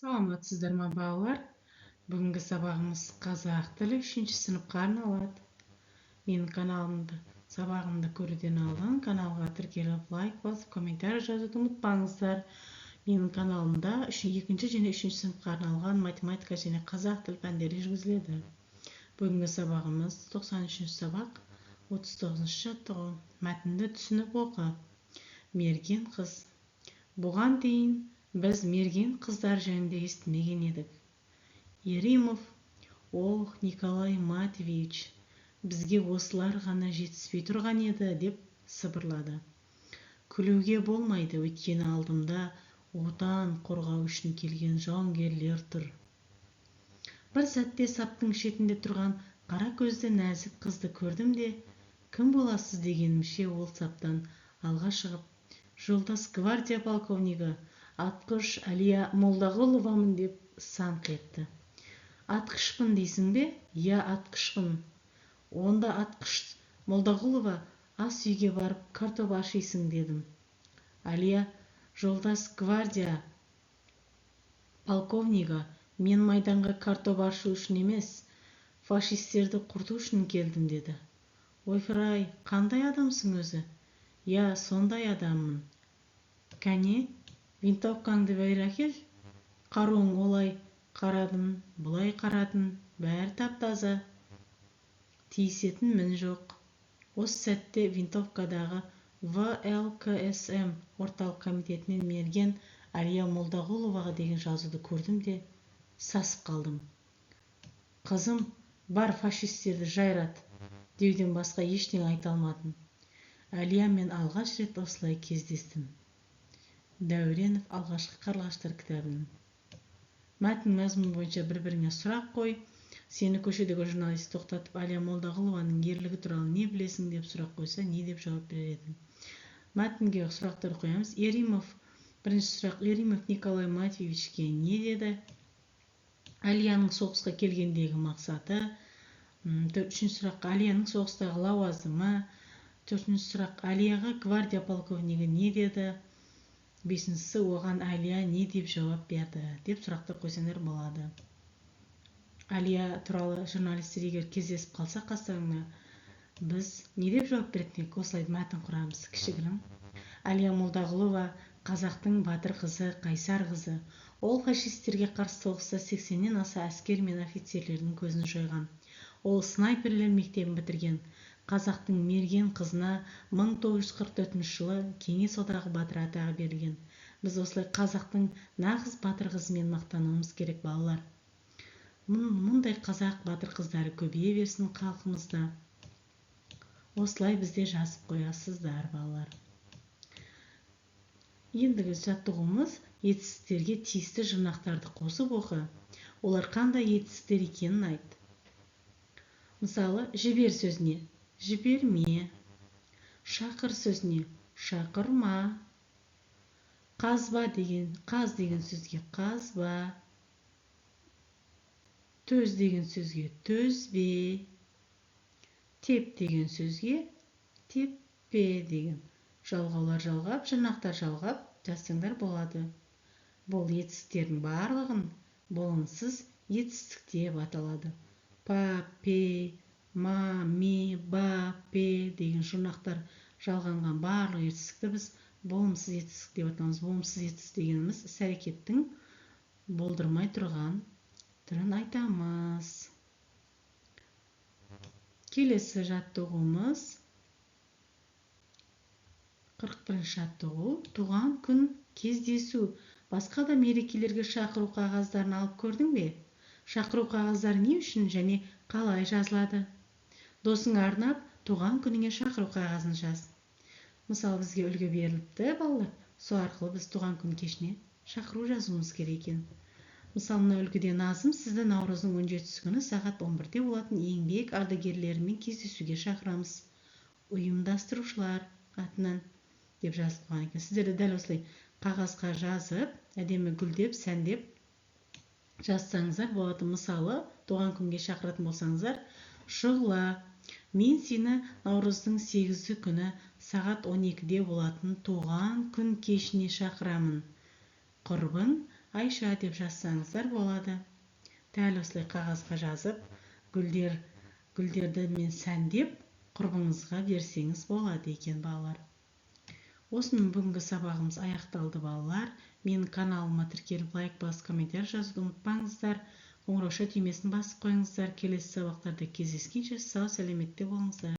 Саламатсыздар ма балалар? Бүгінгі сабағымыз қазақ тілі 3-ші сыныпқа арналады. Менің каналымды, сабағымды көруден алдын каналға тіркеліп, лайк басып, комментарий жазуды ұмытпаңыздар. Менің каналымда 2-ші және 3-ші сыныпқа арналған математика және қазақ тіл пәндері жүргізіледі. Бүгінгі сабағымыз 93-ші сабақ, 39-ші жаттығу. Мәтінді түсініп оқы. Мерген қыз. Бұған дейін біз мерген қыздар жөнінде естімеген едік. Еримов, Николай Матвеевич, бізге осылар ғана жетіспей тұрған еді, деп сыбырлады. Күлуге болмайды, өйткені алдымда отан қорғау үшін келген жауынгерлер тұр. Бір сәтте саптың шетінде тұрған қара көзді нәзік қызды көрдім де, кім боласыз дегенімше ол саптан алға шығып, жолдас гвардия полковнигі атқыш Әлия Молдағұловамын деп саңқ етті. Атқышпын дейсің бе? Я, атқышпын. Онда атқыш Молдағұлова ас үйге барып картоп ашисың дедім. Әлия, жолдас гвардия полковнигі, мен майданға картоп ашу үшін емес, фашистерді құрту үшін келдім деді. Ойфырай, қандай адамсың өзі? Я, сондай адаммын. Кәне, винтовкаңды бер әкел. Қаруың олай қарадым, бұлай қарадым, бәрі тап-таза. Тиісетін мін жоқ. Осы сәтте винтовкадағы ВЛКСМ орталық комитетінен мерген Әлия Молдағұловаға деген жазуды көрдім де сасып қалдым. Қызым, бар фашистерді жайрат, деуден басқа ештеңе айта алмадым. Әлия мен алғаш рет осылай кездестім. Дәуренов алғашқы қарлығаштар кітабының. Мәтін мазмұны бойынша бір-біріңе сұрақ қой. Сені көшедегі журналист тоқтатып, Әлия Молдағұлованың ерлігі туралы не білесің деп сұрақ қойса, не деп жауап берер едің? Мәтінге сұрақтар қоямыз. Еримов, бірінші сұрақ, Еримов Николай Матвеевичке не деді? Әлияның соғысқа келгендегі мақсаты. Үшінші сұрақ, Әлияның соғыстағы лауазымы. Төртінші сұрақ, Әлияға гвардия полковнигі не деді? Бесіншісі, оған Әлия не деп жауап берді деп сұрақтар қойсаңдар болады. Әлия туралы журналистер егер кездесіп қалса қастарыңа, біз не деп жауап беретінек? Осылай мәтін құрамыз, кішігірім. Әлия Молдағұлова қазақтың батыр қызы, қайсар қызы. Ол фашистерге қарсы соғыста 80-нен аса әскер мен офицерлердің көзін жойған. Ол снайперлер мектебін бітірген. Қазақтың мерген қызына 1944 жылы Кеңес одағы батыры атағы берілген. Біз осылай қазақтың нағыз батыр қызымен мақтануымыз керек, балалар. Мұндай қазақ батыр қыздары көбейе берсін халқымызда. Осылай бізде жазып қоясыздар, балалар. Ендігі жаттығуымыз етістіктерге тиісті жұрнақтарды қосып оқы. Олар қандай етістіктер екенін айт. Мысалы, жібер сөзіне жіберме, шақыр сөзіне шақырма, қазба деген, қаз деген сөзге қазба, төз деген сөзге төзбе, теп деген сөзге теппе деген. Жалғаулар жалғап, жұрнақтар жалғап жазсаңдар болады. Бұл етістіктердің барлығын болымсыз етістік деп аталады. Па, пе, ма, ми, ба, пе деген жұрнақтар жалғанған барлық етістікті біз болымсыз етістік деп атамыз. Болымсыз етістік дегеніміз іс-әрекеттің болдырмай тұрған түрін айтамыз. Келесі жаттығуымыз 41-ші жаттығу. Туған күн кездесу. Басқа да мерекелерге шақыру қағаздарын алып көрдің бе? Шақыру қағаздары не үшін және қалай жазылады? Досыңа арнап, туған күніңе шақыру қағазын жаз. Мысалы, бізге үлгі беріліпті, балалар. Сол арқылы біз туған күн кешіне шақыру жазуымыз керек екен. Мысалы, мына үлгіде Назым сізді наурыздың 17-сі күні сағат 11-де болатын еңбек ардагерлерімен кездесуге шақырамыз. Ұйымдастырушылар атынан деп жазылған екен. Сіздерді дәл осылай қағазға жазып, әдемі гүлдеп, сәндеп жазсаңыздар болады. Мысалы, туған күнге шақыратын болсаңыздар, Шұғыла, мен сені наурыздың 8-сі күні сағат 12-де болатын туған күн кешіне шақырамын. Құрбың Айша деп жазсаңыздар болады. Дәл осылай қағазға жазып, гүлдерді мен сәндеп құрбыңызға берсеңіз болады екен, балалар. Осымен бүгінгі сабағымыз аяқталды, балалар. Менің каналыма тіркеліп лайк басып комментарий жазуды ұмытпаңыздар. Қоңырауша түймесін басып қойыңыздар. Келесі сабақтарда кездескенше сау сәлеметте болыңыздар.